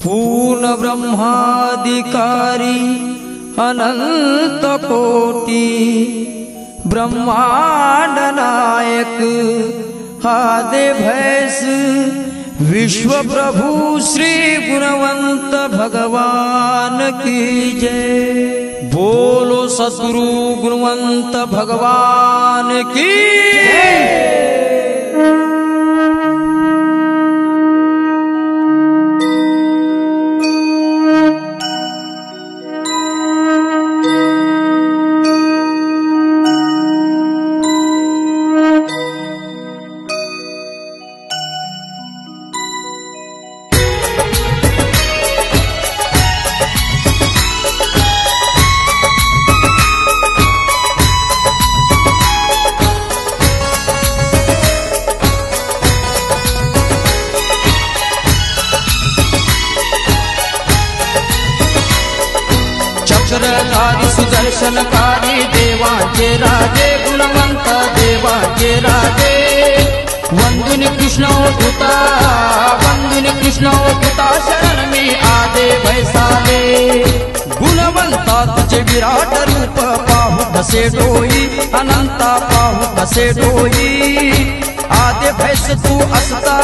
पूर्ण ब्रह्माधिकारी अनंत कोटी ब्रह्मांड नायक आदि भैस विश्व प्रभु श्री गुणवंत भगवान की जय। बोलो सद्गुरु गुणवंत भगवान की जय। चक्रधारी सुदर्शनकारी देवाचे राजे गुणवंत देवाचे राजे वंदुनी कृष्ण भूता वंदुनी कृष्ण भूता शरण मी आदे भैसाले। गुणवंता तुझे विराट रूप पाहू कसे डोई अनंता पाहू कसे डोई। आदे भैस तू असता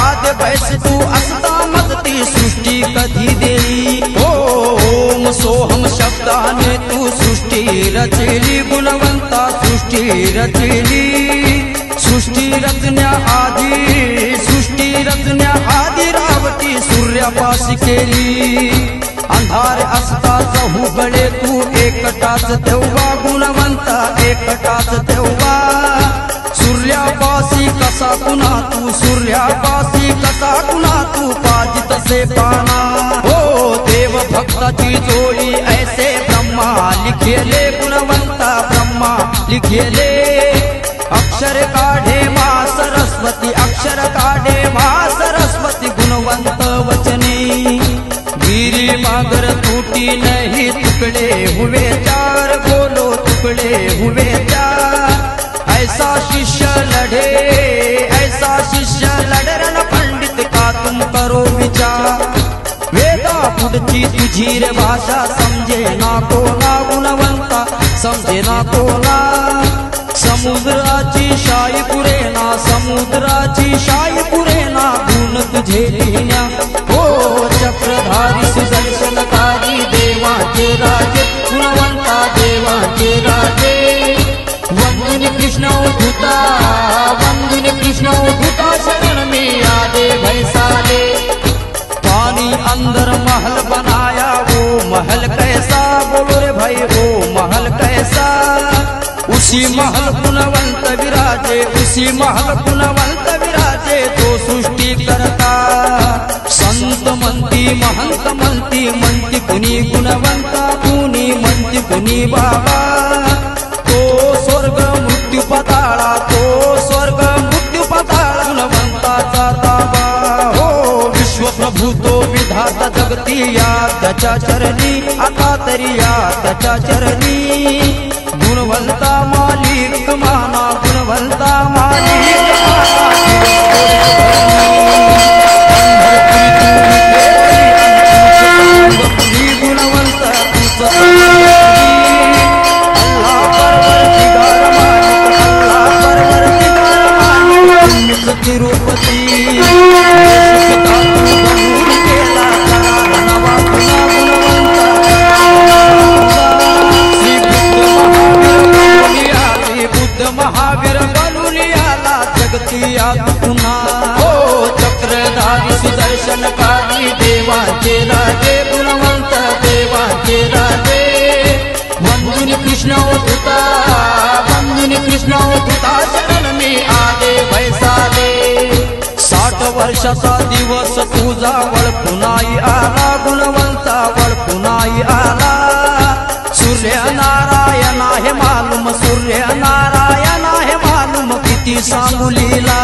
आदे भैस तू असता मदती सृष्टी कधी देई। ओम सोहम शब्दाने तू सृष्टी रचली गुणवंता सृष्टी रचली। सृष्टी रचन्या आधी रावटी सूर्यापाशी केली। अंधार असता चहूगळे तू एकटाच तेव्हा गुणवंता एकटाच तेव्हा। सूर्यापाशी कसा पुन्हा तू सूर्यापाशी कसा पुन्हा तू पाजी तसे पाना। हो देव भक्ताची जोडी ऐसे ब्रह्मा लिखेले गुणवंता ब्रह्मा लिखेले। अक्षर काढे मा सरस्वती अक्षर काढे मा सरस्वती गुणवंत वचनी। गिरी मागर टूटी नहीं टुकड़े हुए चार बोलो टुकड़े हुए चार। ऐसा शिष्य लड़े रण पंडित का तुम करो विचार। वेदा पुढची तुझी रे भाषा समजे ना कोणा गुणवंता समजे ना कोणा। समुद्राची शाई पुरेना समुद्राची शाई पुरेना गुण तुझे लिहिण्या। हो चक्रधारी सुदर्शनकारी देवाचे राजे गुणवंता देवाचे राजे। वंदुनी कृष्ण भूता वंदुनी कृष्ण भूता शरण में आदे भैसाले। पानी अंदर महल बनाया वो महल कैसा बोलो रे भाई वो महल कैसा। उसी महल गुणवंत विराजे उसी महल गुणवंत विराजे तो सृष्टि करता। संत म्हणती महंत म्हणती म्हणती कुणी गुणवंता कुणी म्हणती कुणी बाबा। तो स्वर्ग मृत्यू पाताळा तो स्वर्ग मृत्यू पाताळा गुणवंताचा ताबा। हो विश्व प्रभू तो विधाता जगती या त्याच्या चरणी आता तरी या त्याच्या चरणी। गुणवंता मालिक माना गुणवंता मालिक गुणवंत तिरुपती महावीर बनून आला जगती आला पुन्हा। हो चक्रधारी सुदर्शनकारी देवाचे राजे गुणवंत देवाचे राजे। वंदुनी कृष्ण भूता वंदुनी कृष्ण भूता शरण में आदे भैसाले। 60 वर्षाचा दिवस तुझा वळपुनाई आला गुणवंता वळपुनाई आला। सूर्य नारायण आहे मालूम सूर्य नारायण आहे मालूम किती सांगू लीला।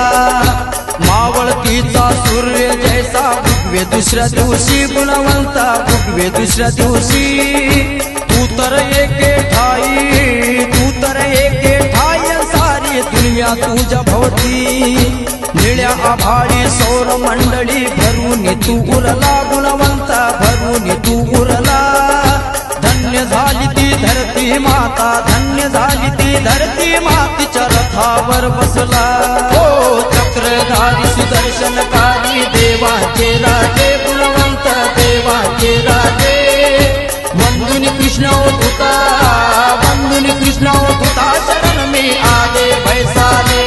मावळतीचा सूर्य जैसा उगवे दुसऱ्या दिवशी गुणवंता उगवे दुसऱ्या दिवशी। तू तर एके ठाई सारी सारी दुनिया तुझ्या भोवती निळ्या आभाळी सौर मंडळी भरून तू उरला गुणवंता भरून तू उरला धन्य झाली ती धरती माता धन्य झाली ती धरती मातीच्या रथावर बसला हो चक्रधारी सुदर्शनकारी देवाचे राजे गुणवंत देवाचे राजे वंदुनी कृष्ण उता वंदुनी कृष्ण उता शरण में आदे भैसाले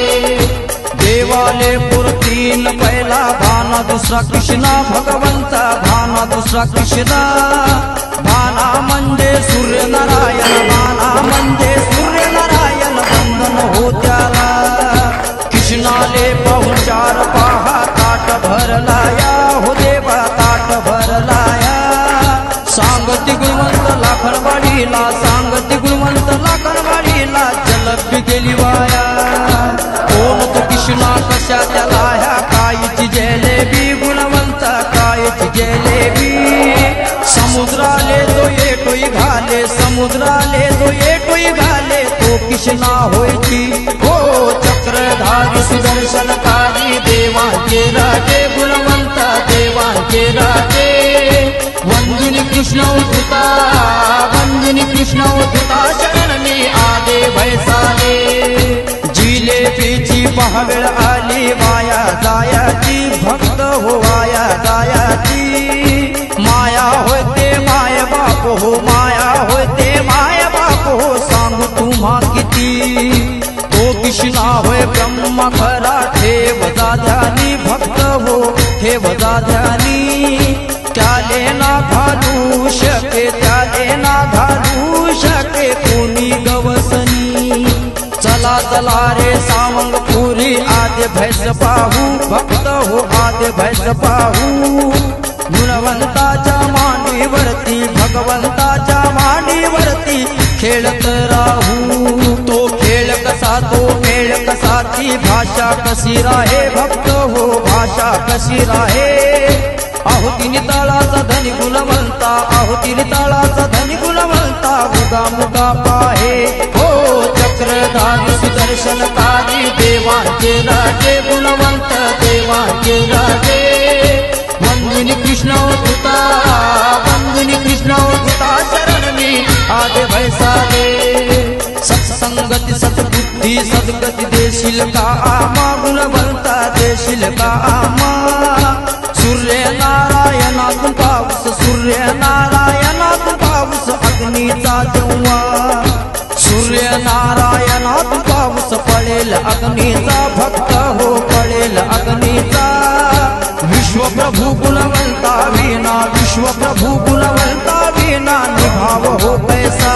देवाले पुरतीन पहिला भाना दुसरा कृष्णा भगवंता भाना दुसरा कृष्णा भाना म्हणजे सूर्यनारायण भाना म्हणजे सूर्यनारायण वंदन हो त्याला कृष्णाले पाहून चार पहा ताट भरलाया हो देवा ताट भरलाया सांगती गुणवंत लाखनवाडीला सांगती गुणवंत लाखनवाडीला जलबी गेली वाया कोण तो कृष्णा कशा त्याला ह्या कायची जलेबी गुणवंत कायची जलेबी समुद्राले तो येटोई घाले समुद्राले तो येटोई घाले तो कृष्णा होयची हो चक्रधारी सुदर्शनकारी देवाचे राजे गुणवंत देवाचे राजे वंदुनी कृष्ण उता वंदुनी कृष्ण उता शरण में आदे भैसाले जिलेबीची पहावेळ आली वाया जायाची भक्त हो वाया जायाची माया होते माय बाप हो माया होते माय बाप हो सांगू तुम्हा किती तो कृष्णा होय ब्रह्म खरा ठेव ध्यानी भक्त हो ठेव ध्यानी त्याले ना घालू शके त्याले ना घालू शके कोणी गवसनी चला चला रे सावंग पुरी आदे भैस पाहू भक्त हो आदे भैस पाहू गुणवंताच्या मांडीवरती भगवंताच्या मांडीवरती खेळत राहू तो खेळ कसा तो मेळ कसा ती भाषा कशी राहे भक्त हो भाषा कशी राहे आहुतीने तळाचा धनी गुणवंता आहुतीने तळाचा धनी गुणवंता मुगा मुगा पाहे हो चक्रधारी सुदर्शनकारी देवाचे राजे गुणवंत देवाचे राजे वंदुनी कृष्ण उता वंदुनी कृष्ण उता शरण में आदे भैसाले सत्संगति सद्बुद्धि सद्गति देशील का आमा गुणवंता देशील का आमा सूर्य नारायणातून पाऊस सूर्य नारायणातून पाऊस अग्नीचा जेव्हा सूर्य नारायणातून पाऊस पडेल अग्नीचा भक्त हो पडेल अग्नीचा विश्वप्रभू गुणवंता विना विश्वप्रभू गुणवंता विना निभाव हो कैसा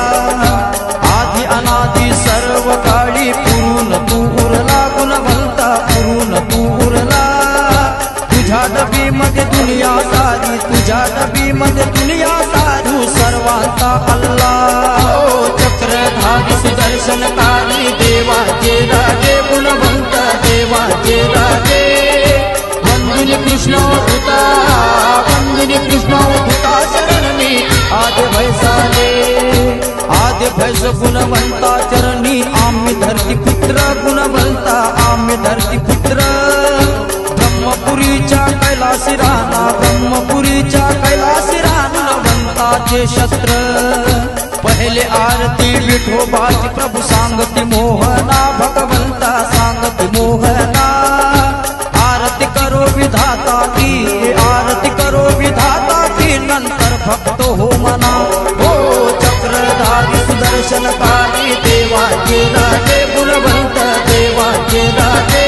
आदि अनादि सर्व काळी पुरून तू उरला गुणवंता पुरून तू उरला तुझ्या डबी मध्ये दुनिया सारी तुझ्या डबी मध्ये दुनिया सारू सर्वांचा अल्लाह चक्रधारी सुदर्शनकारी देवाचे राजे गुणवंत देवाचे राजे वंदुनी कृष्ण उता वंदुनी कृष्ण उता शरण में आदे भैसाले आदे भैस गुणवंता चरणी आम्ही धरती पुत्र गुणवंता आम्ही धरती पुत्र ब्रह्मपुरीच्या कैलासी राणा ब्रह्मपुरीच्या कैलासी राणा गुणवंताचे शस्त्र पहिले आरती विठोबाची प्रभू सांगती मोहना भगवंता सांगती मोहना आरती करो विधाता की आरती करो विधाता की नंतर भक्त हो मना हो चक्रधारी सुदर्शनकारी देवाचे राजे गुणवंत देवाचे राजे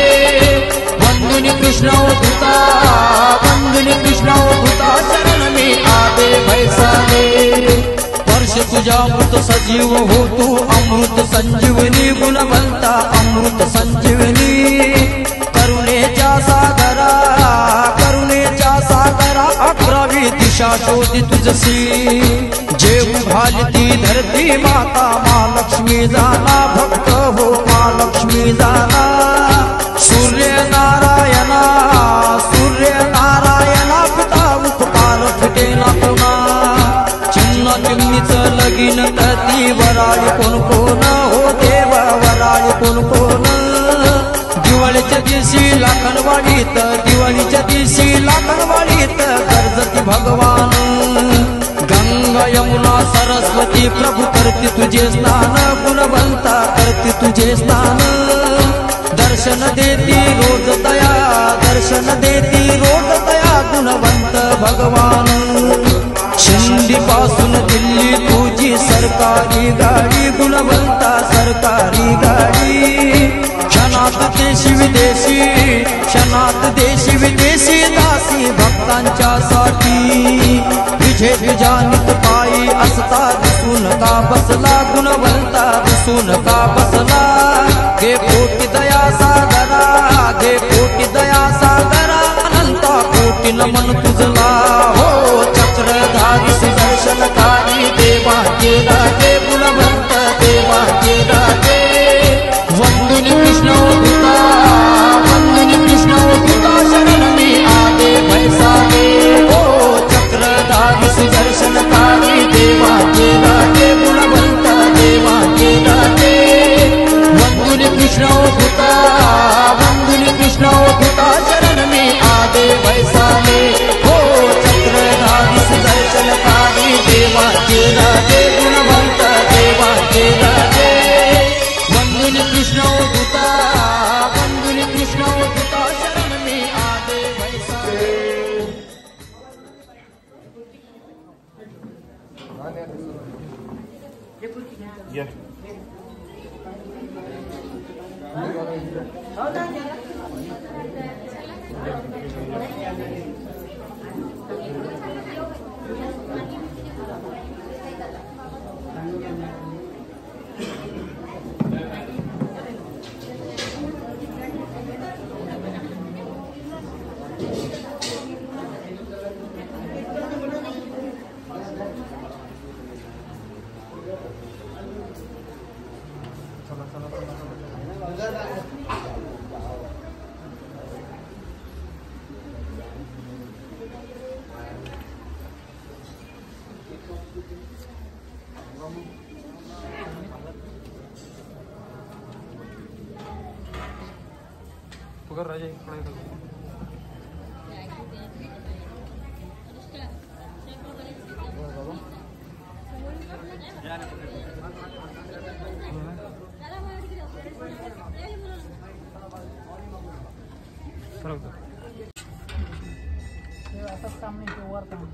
वंदुनी कृष्ण उता वंदुनी कृष्ण उता शरण में आदे भैसाले वर्ष तुझा अमृत सजीव हो तू अमृत संजीवनी गुणवंता अमृत संजीवनी करुणेच्या सागरा करुणेच्या सागरा अकरावी दिशा शोधी तुझसी जेव घालती धरती माता महालक्ष्मी जाना भक्त हो महालक्ष्मी जाना सूर्य नारायणा पिता उपकार फिटेना पुन्हा चिन्ह चिन्नीचं लगीन तती वराळी कोण कोण हो देवा वराळी कोण कोण दिवशी लाखनवाडीत, दिवाळीच्या दिवशी लाखनवाडीत गरजती भगवान। गंगा यमुना सरस्वती प्रभू करते तुझे स्नान, गुणवंता करते तुझे स्नान। दर्शन देती रोज दया, दर्शन देती रोज दया गुणवंत भगवान। शिंदी पासून दिल्ली तुझी सरकारी गाडी, गुणवंता सरकारी गाडी। क्षणात देशी विदेशी, क्षणात देशी विदेशी दासी भक्तांच्या साठी। तुझे तुझ्यानित पायी असता दिसून का बसला, गुणवंता दिसून का बसला। घे कोटी दया सागरा, घे कोटी दया सागरा, अनंत कोटी नमन तुझला। हो चक्रधारी सुदर्शनकारी देवाचे राजे, गुणवंत देवाचे राजे। वंदुनी कृष्ण उठता, वंदुनी कृष्ण उठता, शरण में आगे बैसागे। हो चक्रधारी सुदर्शनकारी देवाचे राजे, गुणवंत देवाचे राजे। वंदुनी कृष्ण उठता, वंदुनी कृष्ण उठता, शरण में आगे बैसागे। हो चक्रधारी सुदर्शनकारी देवाचे राजे, गुणवंत देवाचे राजे। वंदुनी कृष्ण उठता, वंदुनी कृष्ण उठता, शरण में आगे बैसागे।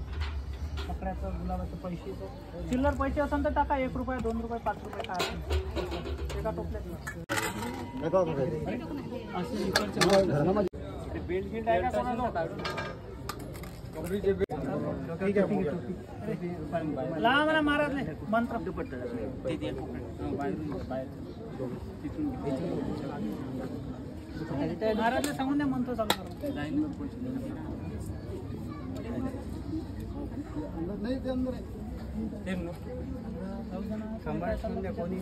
गुलाबाचे पैसे चिल्लर पैसे असेल तर टाका, 1 रुपया 2 रुपये 5 रुपये काय एका टोपल्यात। बेल्ट गिल्ट आहे का लहान मला महाराज मंत्र महाराजला सांगून द्या, मंत्र चालू करा। नाही ते अंदर आहे संभाषण द्या कोणी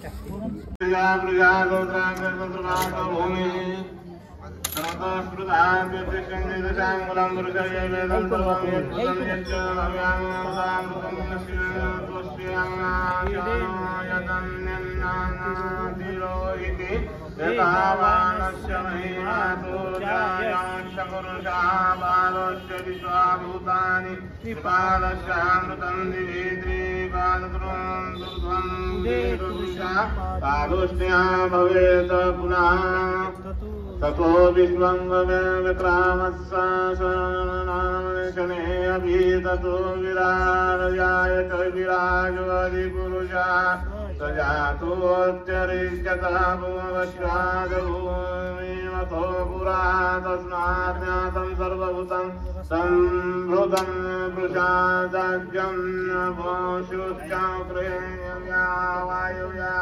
भवेत पुनः ततो विश्वंगमेविक्रामस्सने अभिततो विराजयायत विराजवदिपुरुषा सजातोच्चरिष्यतः भूमवश्वादभूमिमतो पुरा तस्मात् ज्ञातं सर्वभूतं संभृतं वृषादाज्यं भोषुश्चाक्रेया वायुया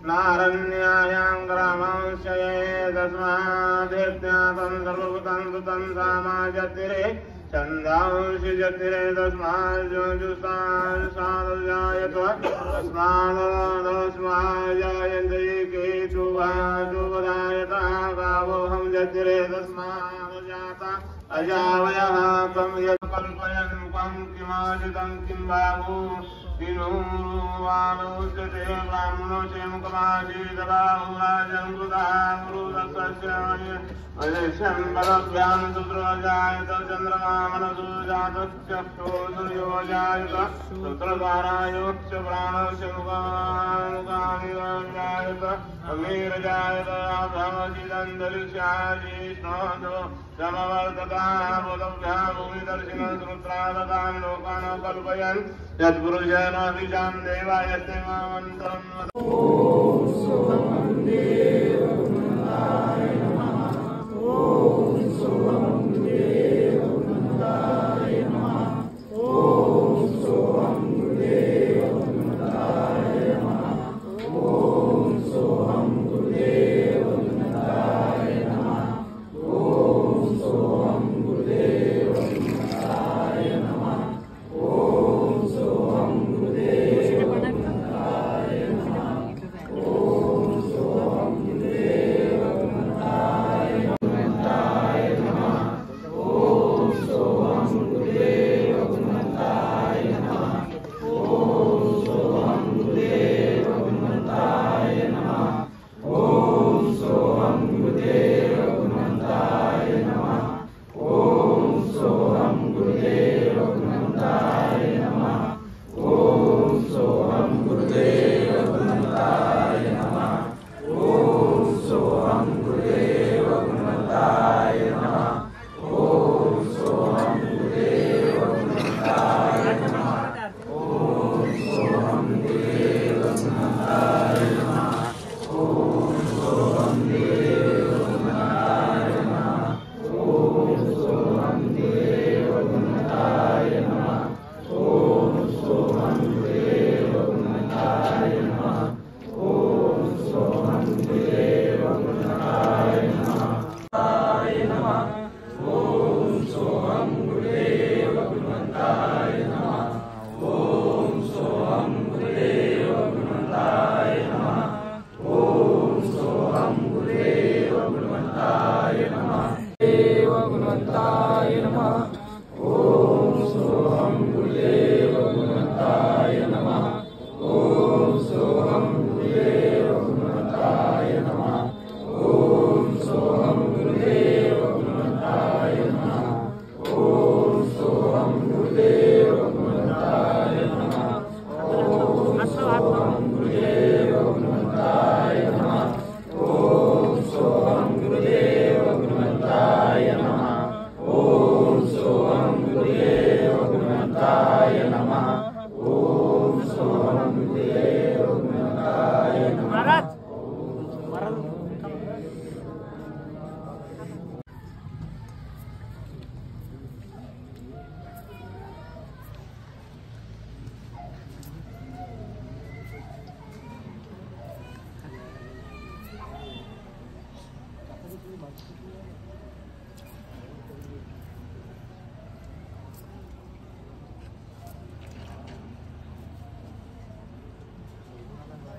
नारण्यायां ग्रामांशये तस्माद्ज्ञातं सर्वभूतं सुतं समाजतिरे छन्दांसि जतिरे तस्माज्जुषादजायत तस्मादस्माजायन्ते केतुवाजुवदायता गावोऽहं जतिरे तस्मादजाता अजावयः त्वं यत्कल्पयन् त्वं किमाजितं किं बाहु किनुवानोच्यते ब्राह्मणो चेमुखमासीदबाहुराजं कृतः मृतस्य अजयशंबरभ्यां सुद्रोजायत चंद्रमा मनसो जातश्चक्षो सूर्यो जायत सूत्रधारायोक्ष प्राणश्च मुखामिव जायत अमीर जायत अभवचिदन्तरिक्षाजिष्णोतो समवर्तता बोधभ्या भूमिदर्शिन श्रुत्रादतान् लोकान् कल्पयन् यत्पुरुषेण बीजां देवाय देवामन्त्रम्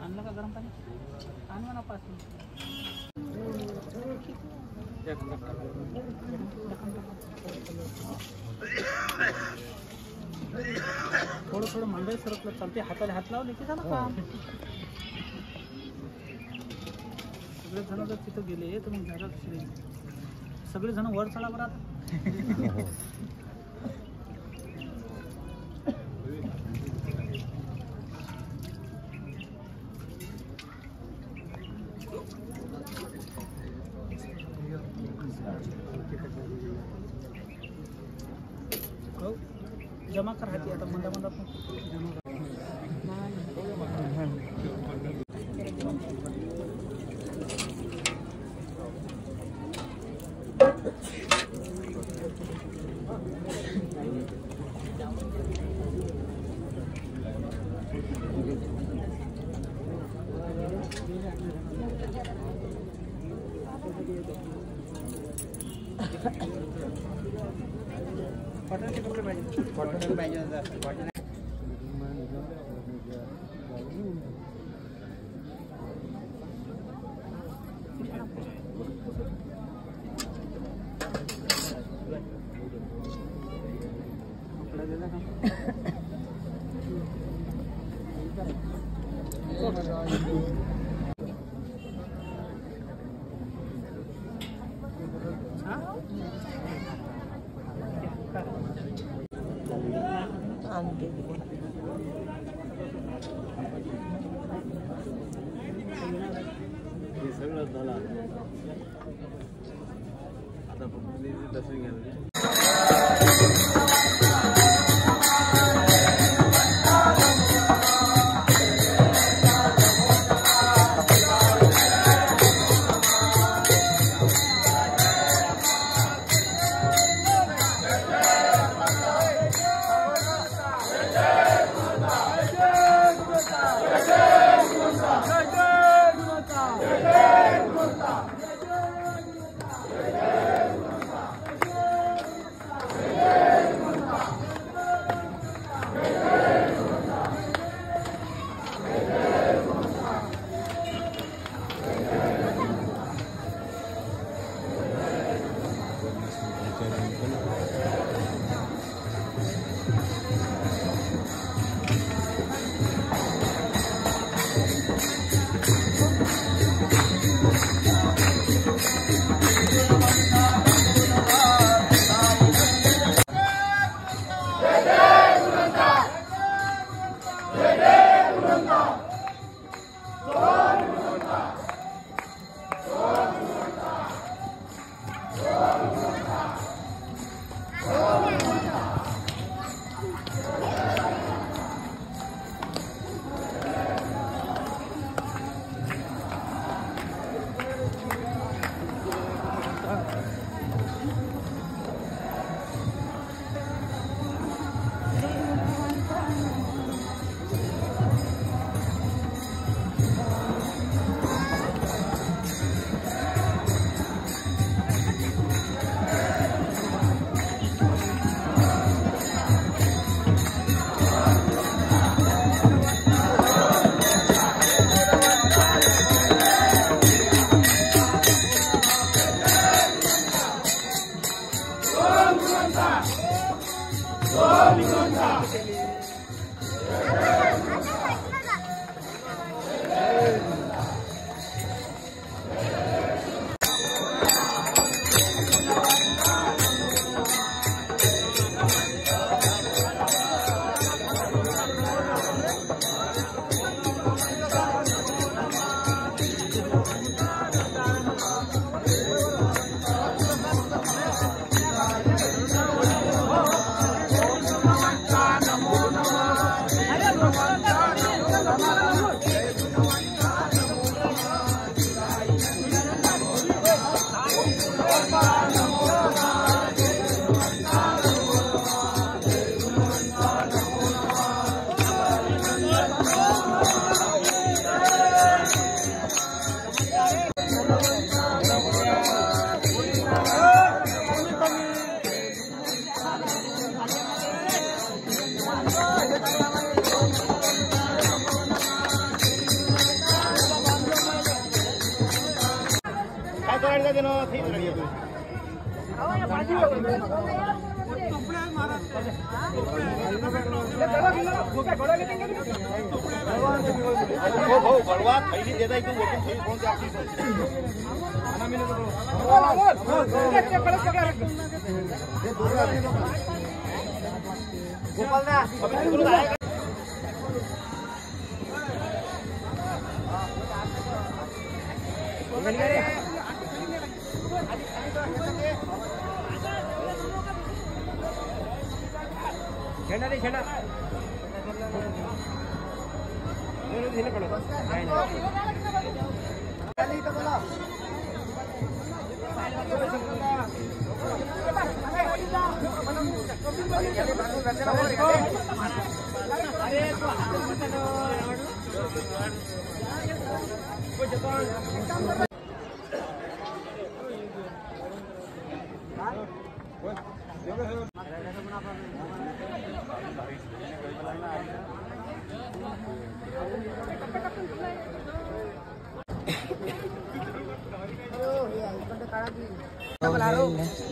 आणलं का गरम पाणी आणू ना 5 मिनिट थोडं थोडं मंडई सरकलं चालते हाताला हात लावले की झालं काम सगळे जण जर तिथं गेले तर मग झालं सगळे जण वर चढा बरं आता जमा कर हाती आता मंदा मंदा जमा कॉटनचे कपडे पाहिजे कॉटन पाहिजे कॉटन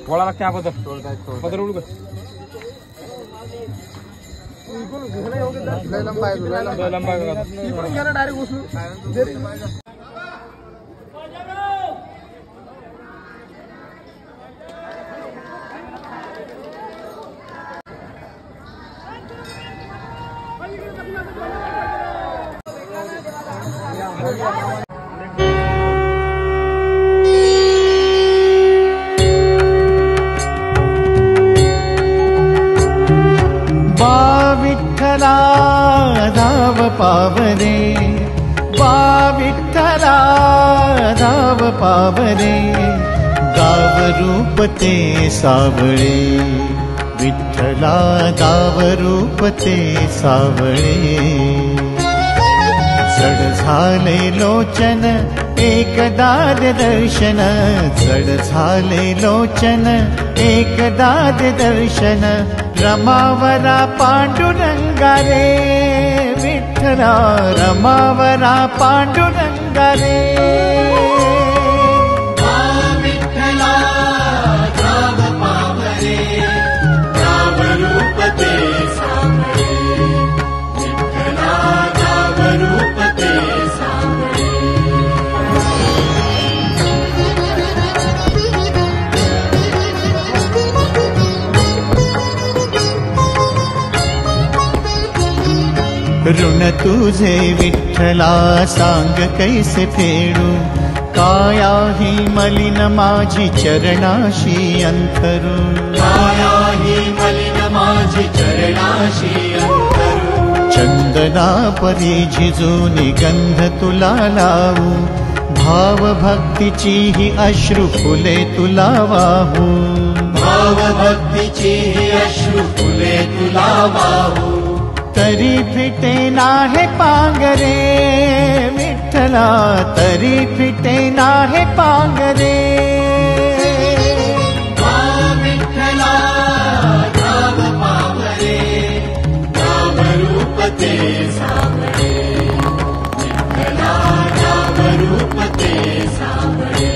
गोळा लागते अगोदर पदर उडू लंबा डायरेक्ट उचलू बा विठ्ठला धाव पावरे, बा विठ्ठला धाव पावरे, गाव रूप ते सावळे, विठ्ठला गाव रूप ते सावळे. जड झाले लोचन एकदा दर्शन, जड झाले लोचन एकदा दर्शन, रमावरा पांडुरंगा रे, विठ्ठला रमावरा पांडुरंगा रे. विठ्ठला गाव पावरे, गाव रूप ते सावळे, विठ्ठला गाव रूप ते सावळे. ऋण तुझे विठ्ठला सांग कैसे फेडू, काया ही मलिन माझी चरणाशी अंतरू, काया ही मलिन माझी चरणाशी अंतरू. चंदना परी झिजूनी गंध तुला लावू, भाव भक्तीची ही अश्रू फुले तुला वाहू, भाव भक्तीची ही अश्रू फुले तुला वाहू. तरी फिटे नाहे पांगरे, विठ्ठला तरी फिटे नाहे पांगरे. विठ्ठला गाव पावरे, गाव रूप ते सावळे, विठ्ठला गाव रूप ते सावळे.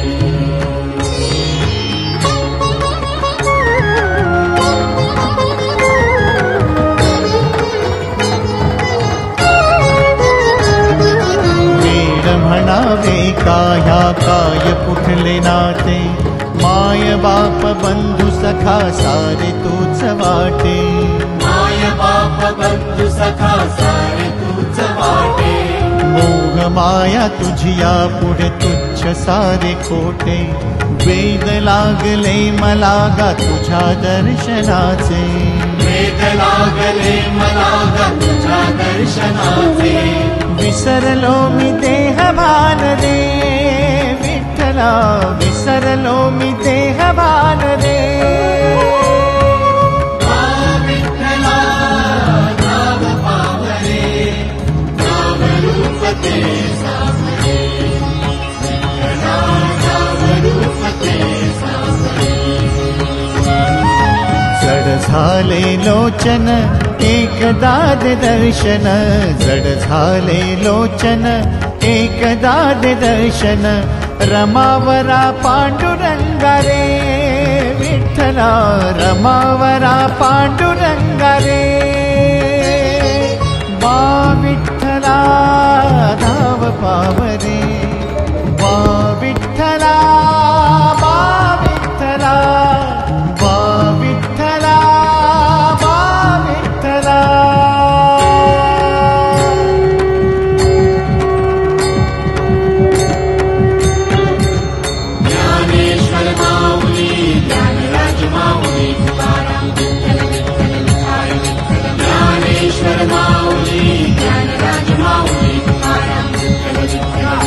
म्हणावे काया काय कुठले नाते, माय बाप बंधू सखा सारे तूच वाटे, माय बाप बंधू सखा सारे तूच वाटे. मोह माया तुझिया पुढे तुच्छ सारे खोटे, वेद लागले मला गा तुझ्या दर्शनाचे, वेद लागले मला गा तुझ्या दर्शनाचे. विसरलो मी देहभान रे, विठ्ठला विसरलो मी देहभान रे. विठ्ठला गाव पावरे, गाव रूप ते सावळे, विठ्ठला गाव रूप ते सावळे. जड झाले लोचन एकदा दर्शन, जड झाले लोचन एकदा दर्शन, रमावरा पांडुरंगा रे, विठ्ठला रमावरा पांडुरंगा रे. बा विठ्ठला धाव पावरे, बा विठ्ठला, बा विठ्ठला, बा विठ्ठला, बा विठ्ठला. ज्ञानेश्वर माऊली, ज्ञानराज माऊली, तुकाराम विठ्ठल विठ्ठल विठाय विठ्ठल. ज्ञानेश्वर माऊली, ज्ञानराज माऊली, तुकाराम विठ्ठल विठ्ठल.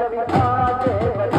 विकासे